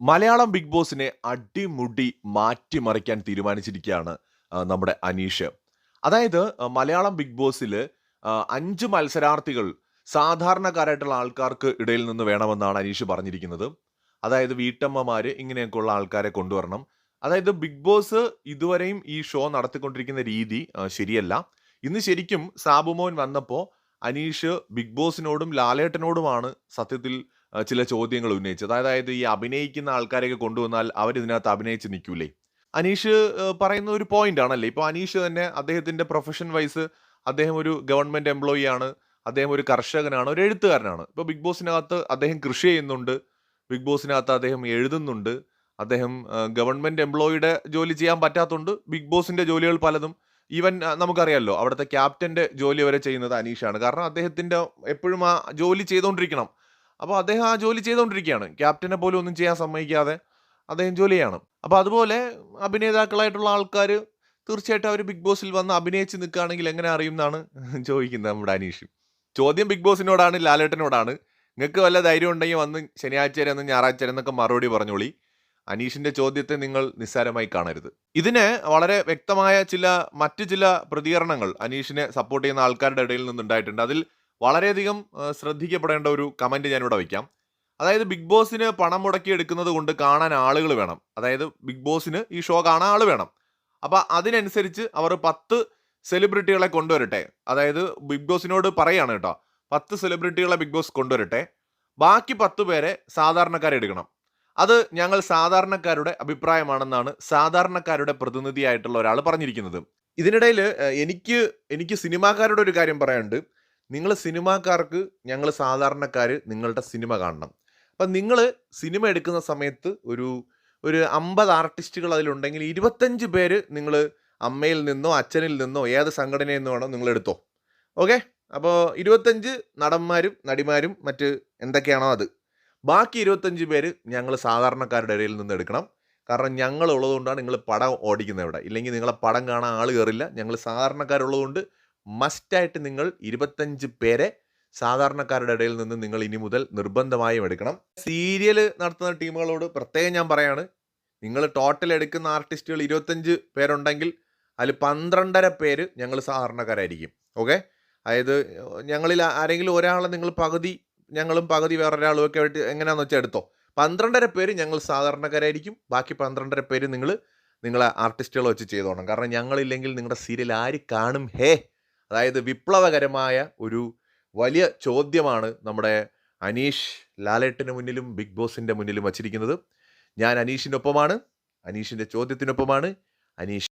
Malayalam big ബോസിനെ അടിമുടി മാറ്റിമറിക്കാൻ തീരുമാനിച്ചിരിക്കുകയാണ് നമ്മുടെ അനീഷ്. അതായത് മലയാളം ബിഗ് ബോസില് 5 മത്സരാർത്ഥികൾ സാധാരണക്കാരായിട്ടുള്ള ആൾക്കാർക്ക് ഇടയിൽ നിന്ന് വേണമെന്നാണ് അനീഷ് പറഞ്ഞിരിക്കുന്നത്. അതായത് വീട്ടമ്മമാര് ഇങ്ങനെയൊക്കെയുള്ള ആൾക്കാരെ കൊണ്ടുവരണം. അതായത് ബിഗ് ബോസ് ഇതുവരെയും ഈ ഷോ നടത്തിക്കൊണ്ടിരിക്കുന്ന രീതി ശരിയല്ല. ഇന്ന് ശരിക്കും സാബുമോൻ വന്നപ്പോ അനീഷ് ബിഗ് ബോസിനോടും ലാലേട്ടനോടുമാണ് സത്യത്തിൽ ചില ചോദ്യങ്ങൾ ഉന്നയിച്ചത്. അതായത് ഈ അഭിനയിക്കുന്ന ആൾക്കാരെയൊക്കെ കൊണ്ടുവന്നാൽ അവരിതിനകത്ത് അഭിനയിച്ച് നിൽക്കൂലേ? അനീഷ് പറയുന്ന ഒരു പോയിന്റ് ആണല്ലേ. ഇപ്പോൾ അനീഷ് തന്നെ അദ്ദേഹത്തിന്റെ പ്രൊഫഷൻ വൈസ് അദ്ദേഹം ഒരു ഗവൺമെന്റ് എംപ്ലോയി ആണ്. അദ്ദേഹം ഒരു കർഷകനാണ്, ഒരു എഴുത്തുകാരനാണ്. ഇപ്പോൾ ബിഗ് ബോസിനകത്ത് അദ്ദേഹം കൃഷി ചെയ്യുന്നുണ്ട്. ബിഗ് ബോസിനകത്ത് അദ്ദേഹം എഴുതുന്നുണ്ട്. അദ്ദേഹം ഗവൺമെന്റ് എംപ്ലോയിയുടെ ജോലി ചെയ്യാൻ പറ്റാത്തതുകൊണ്ട് ബിഗ് ബോസിന്റെ ജോലികൾ പലതും ഈവൻ നമുക്കറിയാലോ അവിടുത്തെ ക്യാപ്റ്റന്റെ ജോലി വരെ ചെയ്യുന്നത് അനീഷാണ്. കാരണം അദ്ദേഹത്തിന്റെ എപ്പോഴും ആ ജോലി ചെയ്തുകൊണ്ടിരിക്കണം. അപ്പോൾ അദ്ദേഹം ആ ജോലി ചെയ്തുകൊണ്ടിരിക്കുകയാണ്. ക്യാപ്റ്റനെ പോലും ഒന്നും ചെയ്യാൻ സമ്മതിക്കാതെ അദ്ദേഹം ജോലി ചെയ്യാണ്. അപ്പോൾ അതുപോലെ അഭിനേതാക്കളായിട്ടുള്ള ആൾക്കാർ തീർച്ചയായിട്ടും അവർ ബിഗ് ബോസിൽ വന്ന് അഭിനയിച്ച് നിൽക്കുകയാണെങ്കിൽ എങ്ങനെ അറിയും എന്നാണ് ചോദിക്കുന്നത് നമ്മുടെ അനീഷ്. ചോദ്യം ബിഗ് ബോസിനോടാണ്, ലാലേട്ടനോടാണ്. നിങ്ങൾക്ക് വല്ല ധൈര്യം ഉണ്ടെങ്കിൽ വന്ന് ശനിയാഴ്ച വരെ ഒന്ന് ഞായറാഴ്ച വരെ എന്നൊക്കെ മറുപടി പറഞ്ഞോളി. അനീഷിന്റെ ചോദ്യത്തെ നിങ്ങൾ നിസ്സാരമായി കാണരുത്. ഇതിന് വളരെ വ്യക്തമായ മറ്റു ചില പ്രതികരണങ്ങൾ അനീഷിനെ സപ്പോർട്ട് ചെയ്യുന്ന ആൾക്കാരുടെ ഇടയിൽ നിന്നുണ്ടായിട്ടുണ്ട്. അതിൽ വളരെയധികം ശ്രദ്ധിക്കപ്പെടേണ്ട ഒരു കമന്റ് ഞാനിവിടെ വയ്ക്കാം. അതായത് ബിഗ് ബോസിന് പണം മുടക്കി എടുക്കുന്നത് കൊണ്ട് കാണാൻ ആളുകൾ വേണം. അതായത് ബിഗ് ബോസിന് ഈ ഷോ കാണാൻ ആൾ വേണം. അപ്പൊ അതിനനുസരിച്ച് അവർ 10 സെലിബ്രിറ്റികളെ കൊണ്ടുവരട്ടെ. അതായത് ബിഗ് ബോസിനോട് പറയാണ് കേട്ടോ, 10 സെലിബ്രിറ്റികളെ ബിഗ് ബോസ് കൊണ്ടുവരട്ടെ, ബാക്കി 10 പേരെ സാധാരണക്കാരെ എടുക്കണം. അത് ഞങ്ങൾ സാധാരണക്കാരുടെ അഭിപ്രായമാണെന്നാണ് സാധാരണക്കാരുടെ പ്രതിനിധിയായിട്ടുള്ള ഒരാൾ പറഞ്ഞിരിക്കുന്നത്. ഇതിനിടയിൽ എനിക്ക് സിനിമാക്കാരുടെ ഒരു കാര്യം പറയാനുണ്ട്. നിങ്ങൾ സിനിമാക്കാർക്ക്, ഞങ്ങൾ സാധാരണക്കാർ നിങ്ങളുടെ സിനിമ കാണണം. അപ്പം നിങ്ങൾ സിനിമ എടുക്കുന്ന സമയത്ത് ഒരു ഒരു 50 ആർട്ടിസ്റ്റുകൾ അതിലുണ്ടെങ്കിൽ 25 പേര് നിങ്ങൾ അമ്മയിൽ നിന്നോ അച്ഛനിൽ നിന്നോ ഏത് സംഘടനയിൽ നിന്നോ വേണോ നിങ്ങൾ എടുത്തോ. ഓക്കെ. അപ്പോൾ 25 നടന്മാരും നടിമാരും മറ്റ് എന്തൊക്കെയാണോ അത്. ബാക്കി 25 പേര് ഞങ്ങൾ സാധാരണക്കാരുടെ ഇടയിൽ നിന്ന് എടുക്കണം. കാരണം ഞങ്ങൾ ഉള്ളതുകൊണ്ടാണ് നിങ്ങൾ പടം ഓടിക്കുന്നത് ഇവിടെ. ഇല്ലെങ്കിൽ നിങ്ങളെ പടം കാണാൻ ആൾ കയറില്ല. ഞങ്ങൾ സാധാരണക്കാരുള്ളതുകൊണ്ട് മസ്റ്റായിട്ട് നിങ്ങൾ 25 പേരെ സാധാരണക്കാരുടെ ഇടയിൽ നിന്ന് നിങ്ങൾ ഇനി മുതൽ നിർബന്ധമായും എടുക്കണം. സീരിയൽ നടത്തുന്ന ടീമുകളോട് പ്രത്യേകം ഞാൻ പറയാണ്, നിങ്ങൾ ടോട്ടൽ എടുക്കുന്ന ആർട്ടിസ്റ്റുകൾ 25 പേരുണ്ടെങ്കിൽ അതിൽ 12.5 പേര് ഞങ്ങൾ സാധാരണക്കാരായിരിക്കും. ഓക്കെ. അതായത് ഞങ്ങളിൽ ആരെങ്കിലും ഒരാളെ നിങ്ങൾ പകുതി ഞങ്ങളും പകുതി വേറൊരാളും ഒക്കെ ആയിട്ട് എങ്ങനെയാണെന്ന് വെച്ചാൽ എടുത്തോ. 12.5 പേര് ഞങ്ങൾ സാധാരണക്കാരായിരിക്കും. ബാക്കി 12.5 പേര് നിങ്ങളെ ആർട്ടിസ്റ്റുകൾ വെച്ച് ചെയ്തോണം. കാരണം ഞങ്ങളില്ലെങ്കിൽ നിങ്ങളുടെ സീരിയൽ ആര് കാണും ഹേ? അതായത് വിപ്ലവകരമായ ഒരു വലിയ ചോദ്യമാണ് നമ്മുടെ അനീഷ് ലാലേട്ടന് മുന്നിലും ബിഗ് ബോസിന്റെ മുന്നിലും വച്ചിരിക്കുന്നത്. ഞാൻ അനീഷിനൊപ്പമാണ്, അനീഷിന്റെ ചോദ്യത്തിനൊപ്പമാണ്. അനീഷ്